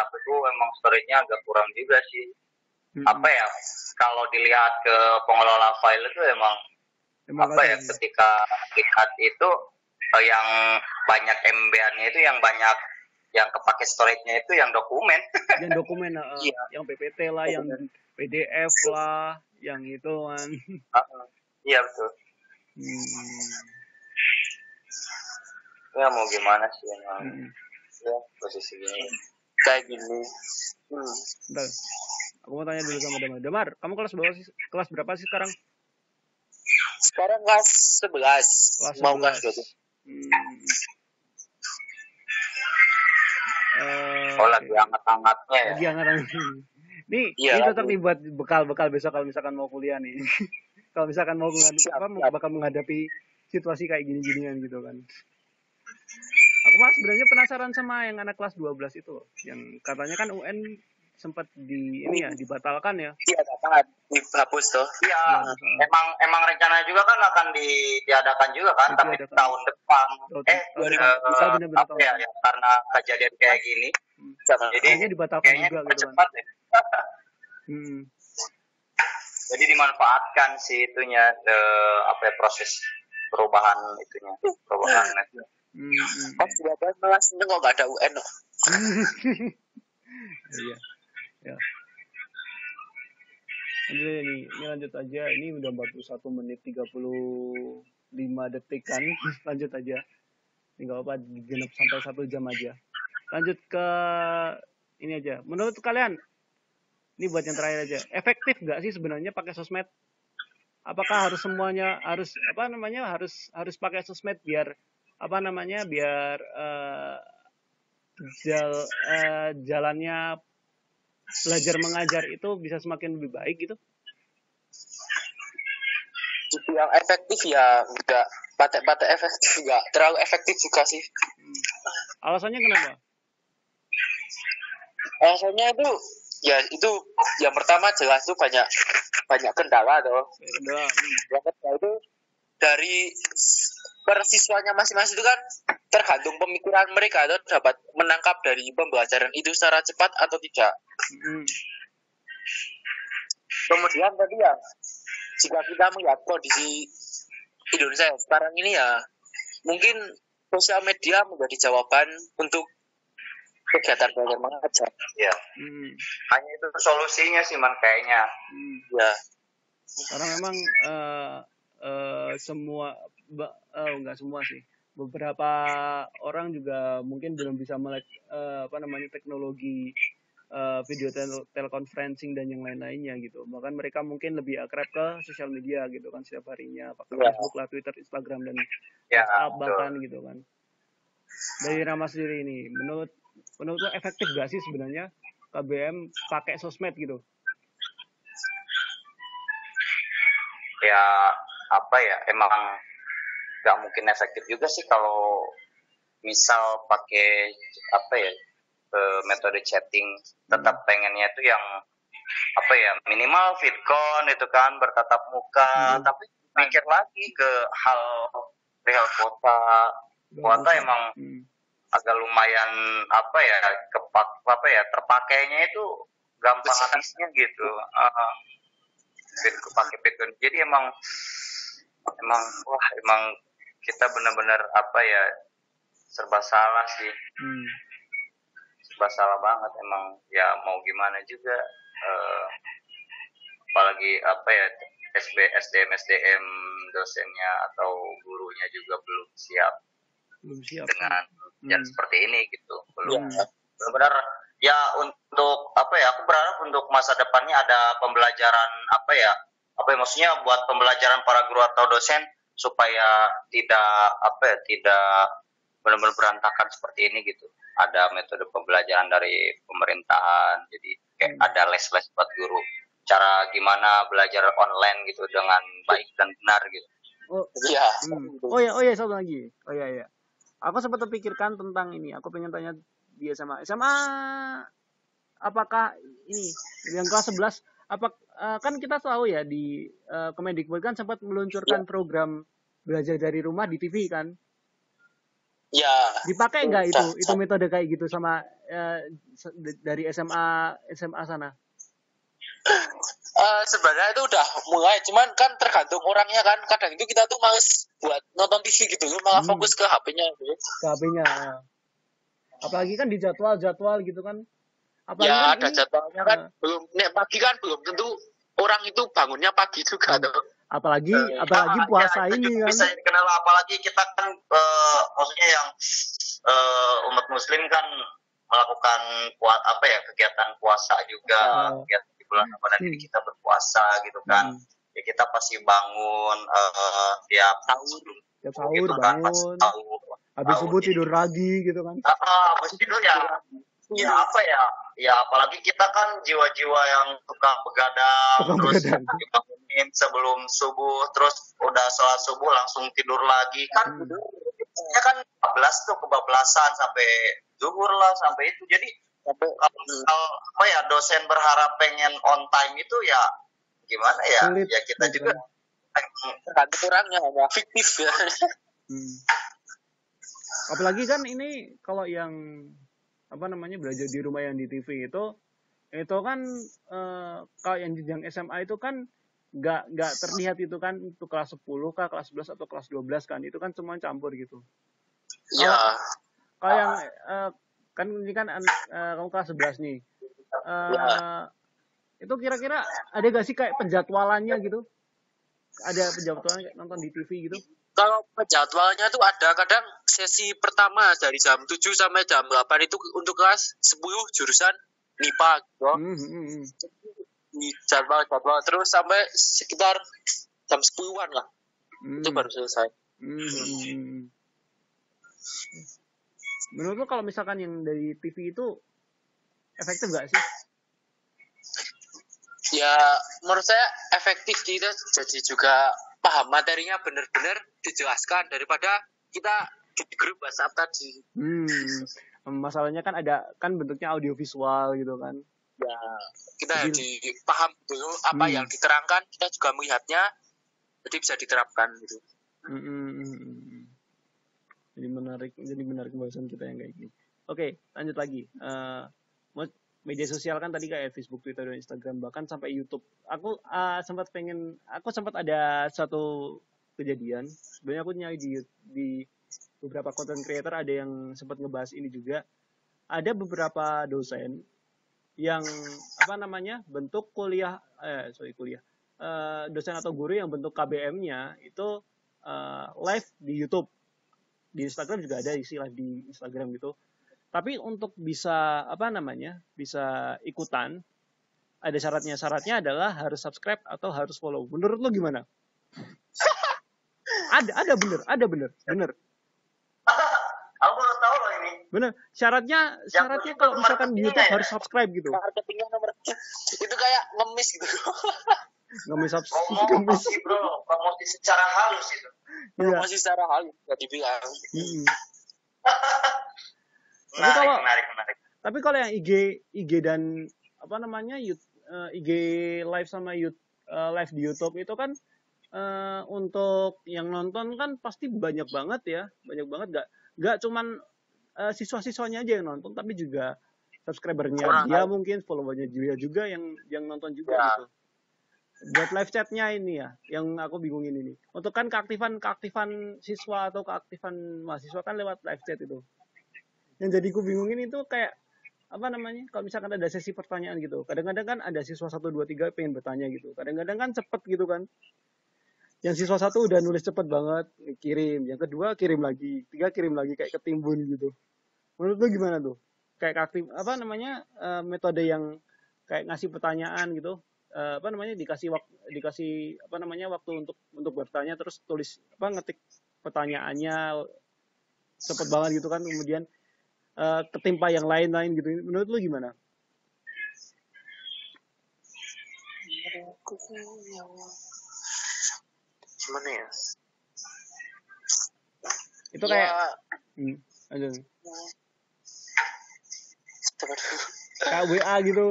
itu emang storage-nya agak kurang juga sih. Kalau dilihat ke pengelola file itu emang ketika lihat itu yang banyak MB-nya itu yang banyak yang kepake storage-nya itu yang dokumen. Yang dokumen yang PPT lah, yang PDF lah, yang itu kan. Iya betul. Ya mau gimana sih emang. Ya posisinya kayak gini. Bentar. Aku mau tanya dulu sama Damar. Damar, kamu kelas berapa sih sekarang? Sekarang kelas 11. Mau kelas 12. Lagi hangat-hangatnya ya. Lagi hangat-hangatnya. Ini cocok nih buat bekal besok kalau misalkan mau kuliah nih. Kalau misalkan mau bakal menghadapi situasi kayak gini-ginian gitu kan. Aku mah sebenarnya penasaran sama yang anak kelas 12 itu loh. Yang katanya kan UN sempat dibatalkan ya. Iya, dihapus tuh. Iya, emang rencana juga kan akan diadakan juga kan, tapi tahun depan. Karena kejadian kayak gini. Jadi dibatalkan juga gitu kan. Jadi dimanfaatkan sih itunya proses perubahan netnya. Pas 12 malah seneng kok nggak ada UN loh. Iya. Ya. Ini lanjut aja. Ini udah 41 menit 35 detik kan. Lanjut aja. Tinggal apa genap sampai 1 jam aja. Lanjut ke ini aja. Menurut kalian, ini buat yang terakhir aja. Efektif nggak sih sebenarnya pakai sosmed? Apakah harus semuanya harus pakai sosmed biar jalannya belajar mengajar itu bisa semakin lebih baik gitu? Yang efektif ya enggak, patek efektif enggak terlalu efektif juga sih. Alasannya kenapa? Alasannya itu yang pertama jelas tuh banyak kendala tuh. Yang kedua itu dari persiswanya masing-masing itu kan tergantung pemikiran mereka tuh dapat menangkap dari pembelajaran itu secara cepat atau tidak. Kemudian tadi ya, jika kita melihat kondisi Indonesia sekarang ini ya, mungkin sosial media menjadi jawaban untuk kegiatan belajar mengajar. Ya. Hanya itu solusinya sih kayaknya. Ya. Karena memang nggak semua sih. Beberapa orang juga mungkin belum bisa melek teknologi video teleconferencing dan yang lain-lainnya gitu. Bahkan mereka mungkin lebih akrab ke sosial media gitu kan setiap harinya, pakai Facebook lah, Twitter, Instagram dan WhatsApp bahkan gitu kan. Dari Rama sendiri ini, menurut lo efektif gak sih sebenarnya KBM pakai sosmed gitu? Ya emang nggak mungkin efektif juga sih kalau misal pakai metode chatting. Tetap pengennya itu yang minimal vidcon itu kan bertatap muka, tapi mikir lagi ke hal perihal kuota emang agak lumayan terpakainya itu gampang habisnya gitu. Kepake Bitcoin. Jadi emang kita benar-benar serba salah sih. Serba salah banget emang, ya mau gimana juga, apalagi SDM dosennya atau gurunya juga belum siap dengan yang seperti ini gitu. Benar-benar ya untuk aku berharap untuk masa depannya ada pembelajaran maksudnya buat pembelajaran para guru atau dosen supaya tidak benar-benar berantakan seperti ini gitu. Ada metode pembelajaran dari pemerintahan, jadi kayak ada les-les buat guru, cara gimana belajar online gitu dengan baik dan benar gitu. Oh ya satu lagi. Aku sempat terpikirkan tentang ini. Aku pengen tanya di SMA apakah ini yang kelas 11 kan kita tahu ya di Kemendikbud kan sempat meluncurkan program belajar dari rumah di TV kan? Ya. Dipakai nggak itu metode kayak gitu sama dari SMA sana? Sebenarnya itu udah mulai, cuman kan tergantung orangnya kan. Kadang itu kita tuh males buat nonton TV gitu, malah fokus ke HP-nya gitu. Ke HP-nya. Apalagi kan di jadwal gitu kan. Apalagi ya kan ada jadwalnya kan, pagi kan belum tentu orang itu bangunnya pagi juga tuh. Apalagi puasa ini kan. Bisa dikenal, apalagi kita kan maksudnya yang umat muslim kan melakukan kegiatan puasa juga, kegiatan di bulan Ramadan ini kita berpuasa gitu kan. Ya kita pasti bangun tiap sahur gitu kan, bangun. Habis subuh tidur lagi gitu kan. Habis tidur ya apalagi kita kan jiwa-jiwa yang suka begadang, terus bangunin sebelum subuh, terus udah sholat subuh langsung tidur lagi kan. Ya kan 14 tuh kebablasan sampai zuhur lah, sampai itu. Jadi dosen berharap pengen on time itu ya gimana ya? Sulit, ya kita juga kan kurangnya fiktif ya. Apalagi kan ini kalau yang belajar di rumah yang di TV itu kan kalau yang jenjang SMA itu kan nggak terlihat itu kan, itu kelas 10 kah, kelas 11 atau kelas 12 kan, itu kan semua campur gitu. Ya. Kalau yang kan ini kan kamu kelas 11 nih. Itu kira-kira ada gak sih kayak penjadwalannya gitu? Ada penjadwalan kayak nonton di TV gitu? Kalau penjadwalannya tuh ada, kadang sesi pertama dari jam 7 sampai jam 8 itu untuk kelas 10 jurusan MIPA gitu. Di jadwal terus sampai sekitar jam 10-an lah. Itu baru selesai. Menurut lo kalau misalkan yang dari TV itu efektif gak sih? Ya menurut saya efektif, kita jadi juga paham materinya benar-benar dijelaskan daripada kita di grup WhatsApp tadi. Masalahnya kan ada kan bentuknya audiovisual gitu kan. Ya, kita jadi paham dulu apa yang diterangkan, kita juga melihatnya, jadi bisa diterapkan gitu. Jadi menarik pembahasan kita yang kayak gini. Oke, lanjut lagi. Media sosial kan tadi kayak Facebook, Twitter, dan Instagram, bahkan sampai YouTube. Aku sempat ada satu kejadian. Sebenarnya aku nyari di beberapa content creator ada yang sempat ngebahas ini juga. Ada beberapa dosen yang bentuk dosen atau guru yang bentuk KBM-nya itu live di YouTube. Di Instagram juga ada isi live di Instagram gitu. Tapi untuk bisa bisa ikutan, ada syaratnya. Syaratnya adalah harus subscribe atau harus follow. Menurut lo gimana? ada bener. Aku baru tahu loh ini. Bener. Syaratnya kalau misalkan di YouTube harus subscribe gitu. Marketingnya nomor itu kayak ngemis gitu. Ngemis promosi bro, promosi secara halus itu. Promosi secara halus jadi bilang. Menarik. Tapi kalau yang IG dan IG live sama live di YouTube itu kan untuk yang nonton kan pasti banyak banget ya, banyak banget, nggak cuman siswa-siswanya aja yang nonton, tapi juga subscribernya Orang dia lain. mungkin, followernya dia juga yang nonton juga Ya, gitu. Buat live chatnya ini ya, yang aku bingungin ini. Untuk kan keaktifan siswa atau keaktifan mahasiswa kan lewat live chat itu. Yang jadi ku bingungin itu kayak apa namanya? Kalau misalkan ada sesi pertanyaan gitu, kadang-kadang kan ada siswa 1, 2, 3 pengen bertanya gitu. Kadang-kadang kan cepet gitu kan. Yang siswa 1 udah nulis cepet banget, kirim. Yang kedua kirim lagi, 3 kirim lagi kayak ketimbun gitu. Menurut lu gimana tuh? Kayak aktif apa namanya metode yang kayak ngasih pertanyaan gitu, apa namanya dikasih apa namanya waktu untuk bertanya terus tulis apa ngetik pertanyaannya cepet banget gitu kan, kemudian ketimpa yang lain-lain gitu. Menurut lu gimana? gimana ya? Itu Ya, kayak aja kayak WA gitu.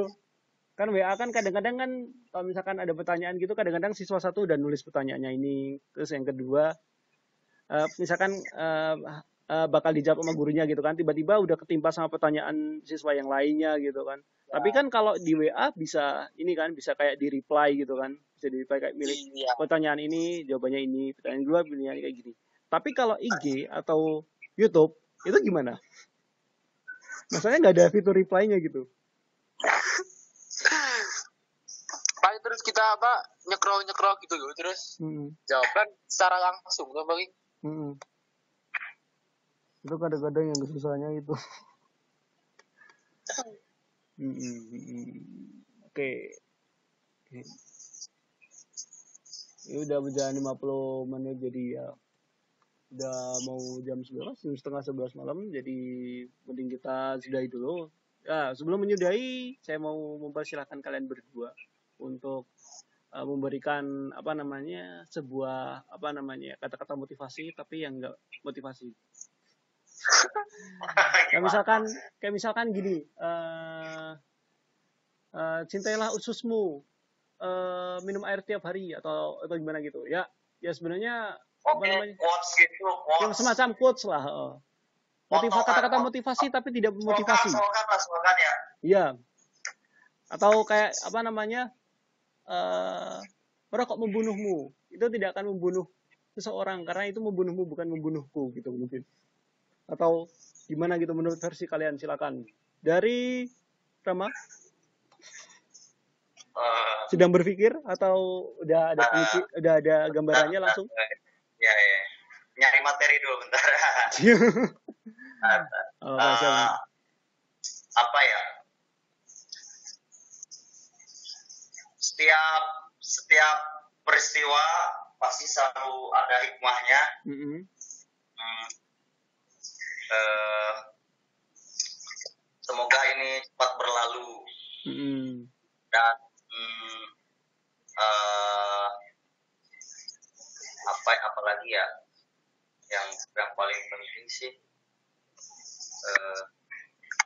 Kan WA kan kadang-kadang kan kalau misalkan ada pertanyaan gitu kadang-kadang siswa 1 udah nulis pertanyaannya ini, terus yang kedua misalkan bakal dijawab sama gurunya gitu kan, tiba-tiba udah ketimpa sama pertanyaan siswa yang lainnya gitu kan. Tapi kan kalau di WA bisa ini kan, bisa kayak di reply gitu kan, bisa di reply kayak milik iya. pertanyaan ini jawabannya ini, pertanyaan kedua pilihnya kayak gini. Tapi kalau IG atau YouTube itu gimana? Maksudnya nggak ada fitur reply-nya gitu. Paling terus kita apa nyekrol gitu loh, terus jawaban secara langsung kan paling. Itu kadang-kadang yang kesusahannya itu. Oke. Ini udah berjalan 50 menit jadi ya udah mau jam 11, jam setengah 11 malam, jadi mending kita sudahi dulu. Ya, sebelum menyudahi, saya mau mempersilahkan kalian berdua untuk memberikan apa namanya sebuah apa namanya kata-kata motivasi tapi yang enggak motivasi. Kayak misalkan gini, cintailah ususmu, minum air tiap hari atau gimana gitu ya. Ya sebenarnya apa namanya quotes gitu, yang quotes. semacam quotes lah, kata-kata motivasi tapi tidak memotivasi. Slogan ya. Iya. Atau kayak apa namanya merokok membunuhmu, itu tidak akan membunuh seseorang karena itu membunuhmu bukan membunuhku gitu mungkin. Atau gimana gitu menurut versi kalian, silakan. Dari Rama? Sedang berpikir atau udah ada gambarannya langsung? Ya. Nyari materi dulu bentar. Apa ya? Setiap peristiwa pasti selalu ada hikmahnya. Semoga ini cepat berlalu. Dan apa lagi ya yang paling penting sih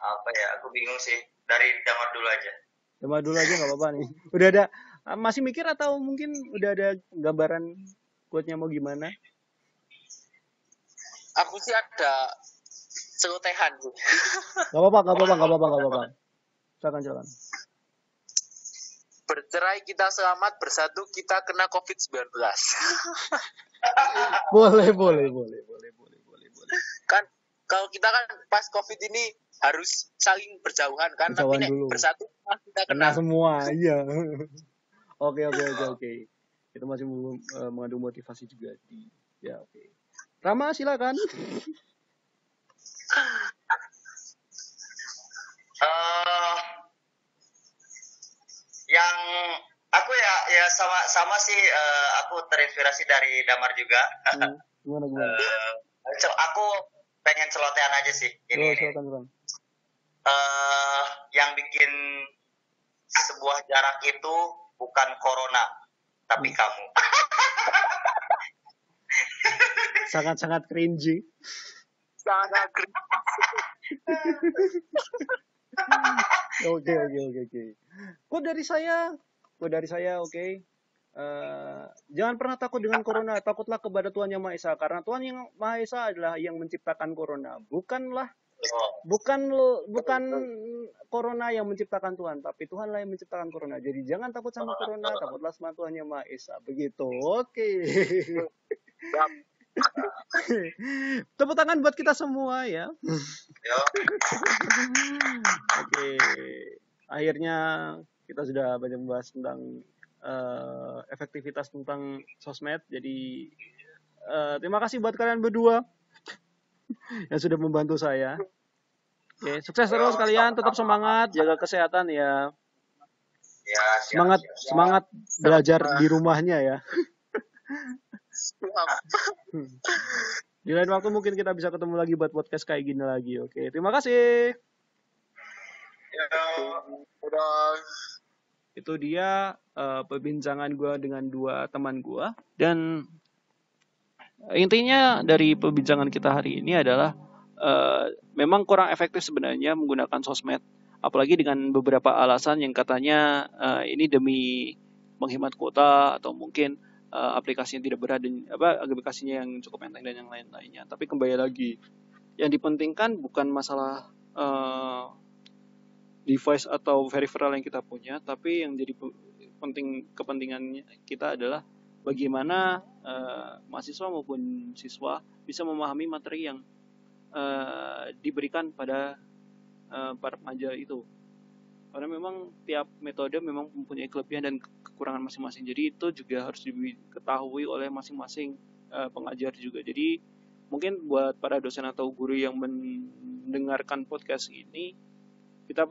apa ya, aku bingung sih. Dari Damar dulu aja nggak apa-apa nih. Udah ada masih mikir atau mungkin udah ada gambaran quote-nya mau gimana? Aku sih ada celotehan sih. Gak apa-apa. Silakan. Bercerai kita selamat, bersatu kita kena COVID-19. Boleh. Kan kalau kita kan pas COVID ini harus saling berjauhan kan, tapi dulu. Bersatu kita kena semua, iya. Oke. Itu masih mengandung motivasi juga. Ya, oke. Rama, silakan. Yang aku ya sama sih, aku terinspirasi dari Damar juga. Gimana? Aku pengen celotehan aja sih. Ini. Yang bikin sebuah jarak itu bukan corona, tapi kamu. Sangat cringy. Sangat cringy. Oke. Kok dari saya, oke. Jangan pernah takut dengan corona, takutlah kepada Tuhan Yang Maha Esa, karena Tuhan Yang Maha Esa adalah yang menciptakan corona, bukan corona yang menciptakan Tuhan, tapi Tuhanlah yang menciptakan corona. Jadi jangan takut sama corona, takutlah sama Tuhan Yang Maha Esa. Begitu. Oke. Tepuk tangan buat kita semua ya. Oke. Akhirnya kita sudah banyak membahas tentang efektivitas tentang sosmed. Jadi terima kasih buat kalian berdua yang sudah membantu saya. Oke, sukses terus kalian, tetap semangat, jaga kesehatan ya. Ya, Semangat belajar di rumahnya ya. Di lain waktu mungkin kita bisa ketemu lagi buat podcast kayak gini lagi. Oke, terima kasih. Ya, udah. Itu dia perbincangan gue dengan dua teman gue. Dan intinya dari perbincangan kita hari ini adalah memang kurang efektif sebenarnya menggunakan sosmed. Apalagi dengan beberapa alasan yang katanya ini demi menghemat kuota atau mungkin aplikasinya tidak berat dan aplikasinya yang cukup enteng dan yang lain-lainnya. Tapi kembali lagi, yang dipentingkan bukan masalah device atau peripheral yang kita punya, tapi yang jadi kepentingannya kita adalah bagaimana mahasiswa maupun siswa bisa memahami materi yang diberikan pada para pengajar itu. Karena memang tiap metode memang mempunyai kelebihan dan kekurangan masing-masing. Jadi itu juga harus diketahui oleh masing-masing pengajar juga. Jadi mungkin buat para dosen atau guru yang mendengarkan podcast ini, kita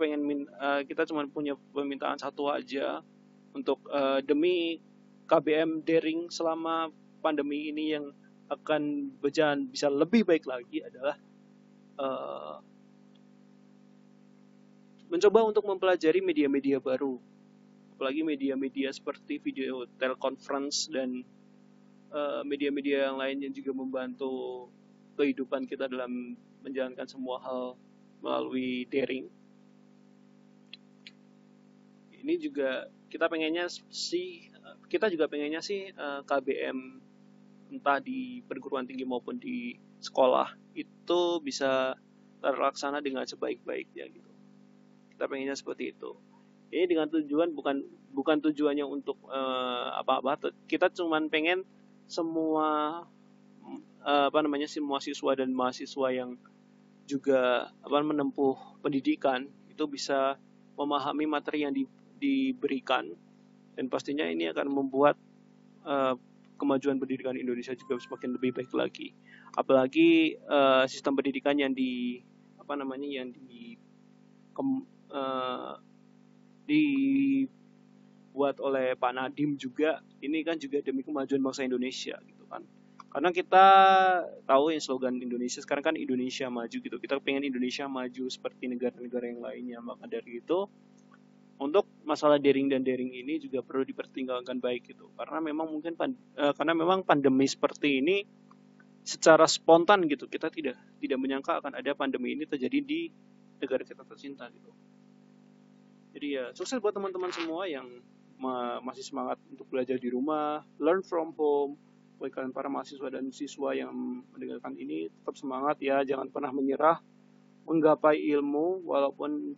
cuma punya permintaan satu aja untuk demi KBM daring selama pandemi ini yang akan berjalan bisa lebih baik lagi adalah mencoba untuk mempelajari media-media baru, apalagi media-media seperti video teleconference dan media-media yang lain yang juga membantu kehidupan kita dalam menjalankan semua hal melalui daring. Ini juga kita juga pengennya sih KBM entah di perguruan tinggi maupun di sekolah itu bisa terlaksana dengan sebaik-baiknya gitu. Kita pengennya seperti itu. Ini dengan tujuan bukan tujuannya untuk apa-apa. Kita cuma pengen semua semua siswa dan mahasiswa yang juga menempuh pendidikan itu bisa memahami materi yang diberikan, dan pastinya ini akan membuat kemajuan pendidikan Indonesia juga semakin lebih baik lagi. Apalagi sistem pendidikan yang dibuat oleh Pak Nadiem juga, ini kan juga demi kemajuan bangsa Indonesia gitu kan. Karena kita tahu yang slogan Indonesia sekarang kan Indonesia maju gitu. Kita pengen Indonesia maju seperti negara-negara yang lainnya. Maka dari itu untuk masalah daring ini juga perlu dipertimbangkan baik gitu. Karena memang pandemi seperti ini secara spontan gitu. Kita tidak menyangka akan ada pandemi ini terjadi di negara kita tercinta gitu. Jadi ya sukses buat teman-teman semua yang masih semangat untuk belajar di rumah, learn from home. Buat kalian para mahasiswa dan siswa yang mendengarkan ini, tetap semangat ya, jangan pernah menyerah, menggapai ilmu walaupun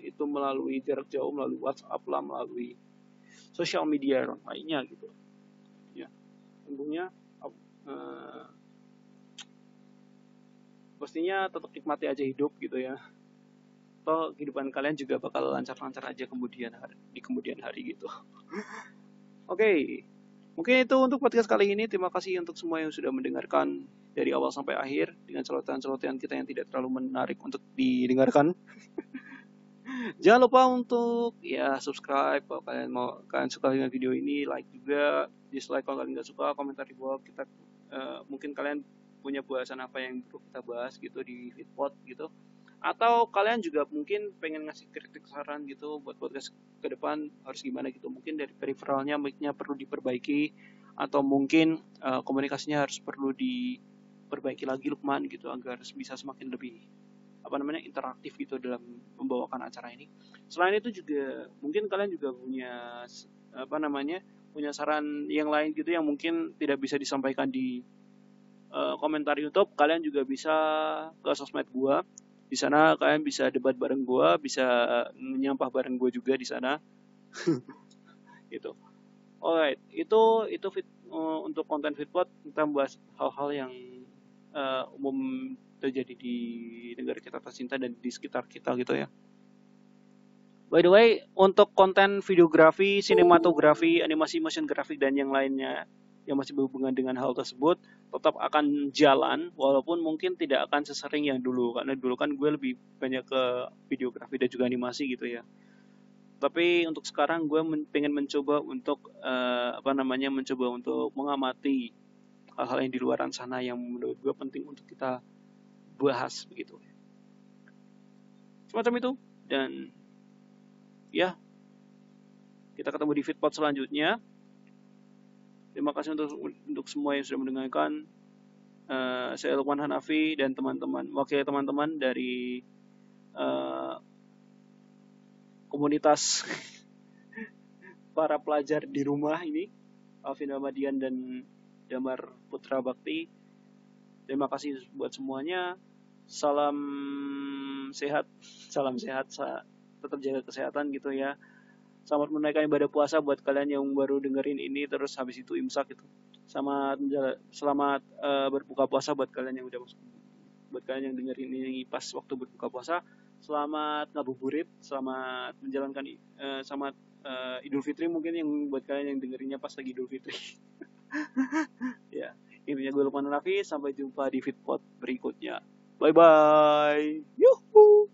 itu melalui jarak jauh, melalui WhatsApp lah, melalui sosial media lainnya gitu. Ya, tentunya pastinya tetap nikmati aja hidup gitu ya. Atau kehidupan kalian juga bakal lancar-lancar aja di kemudian hari gitu. Oke. Mungkin itu untuk podcast kali ini. Terima kasih untuk semua yang sudah mendengarkan dari awal sampai akhir dengan celotehan-celotehan kita yang tidak terlalu menarik untuk didengarkan. Jangan lupa untuk subscribe kalau kalian suka dengan video ini, like juga, dislike kalau kalian nggak suka, komentar di bawah. Kita mungkin kalian punya bahasan apa yang perlu kita bahas gitu di Fitpod gitu. Atau kalian juga mungkin pengen ngasih kritik saran gitu buat podcast ke depan harus gimana gitu. Mungkin dari peripheralnya, mic-nya perlu diperbaiki, atau mungkin komunikasinya harus perlu diperbaiki lagi Lukman gitu agar bisa semakin lebih interaktif gitu dalam membawakan acara ini. Selain itu juga mungkin kalian juga punya punya saran yang lain gitu yang mungkin tidak bisa disampaikan di komentar YouTube, kalian juga bisa ke sosmed gua. Di sana kalian bisa debat bareng gua, bisa menyampah bareng gua juga di sana. Gitu. Alright, itu untuk konten Fitpot kita membahas hal-hal yang umum terjadi di negara kita tercinta dan di sekitar kita gitu ya. By the way, untuk konten videografi, sinematografi, animasi motion graphic dan yang lainnya yang masih berhubungan dengan hal tersebut tetap akan jalan walaupun mungkin tidak akan sesering yang dulu karena dulu kan gue lebih banyak ke videografi dan juga animasi gitu ya. Tapi untuk sekarang gue pengen mencoba untuk mencoba untuk mengamati hal-hal yang di luaran sana yang menurut gue penting untuk kita bahas begitu. Semacam itu dan ya kita ketemu di Fitpot selanjutnya. Terima kasih untuk semua yang sudah mendengarkan. Saya Lukman Hanafi dan wakil teman-teman dari komunitas para pelajar di rumah ini, Alvin Ahmadian dan Damar Putra Bakti. Terima kasih buat semuanya. Salam sehat, tetap jaga kesehatan gitu ya. Selamat menunaikan ibadah puasa buat kalian yang baru dengerin ini terus habis itu imsak gitu. Selamat berbuka puasa buat kalian yang udah masuk. Buat kalian yang dengerin ini pas waktu berbuka puasa, selamat ngabuburit, selamat menjalankan Idul Fitri mungkin yang buat kalian yang dengerinnya pas lagi Idul Fitri. Ya, intinya gue Lukman Hanafi, sampai jumpa di Fitpot berikutnya. Bye bye. Yuhu.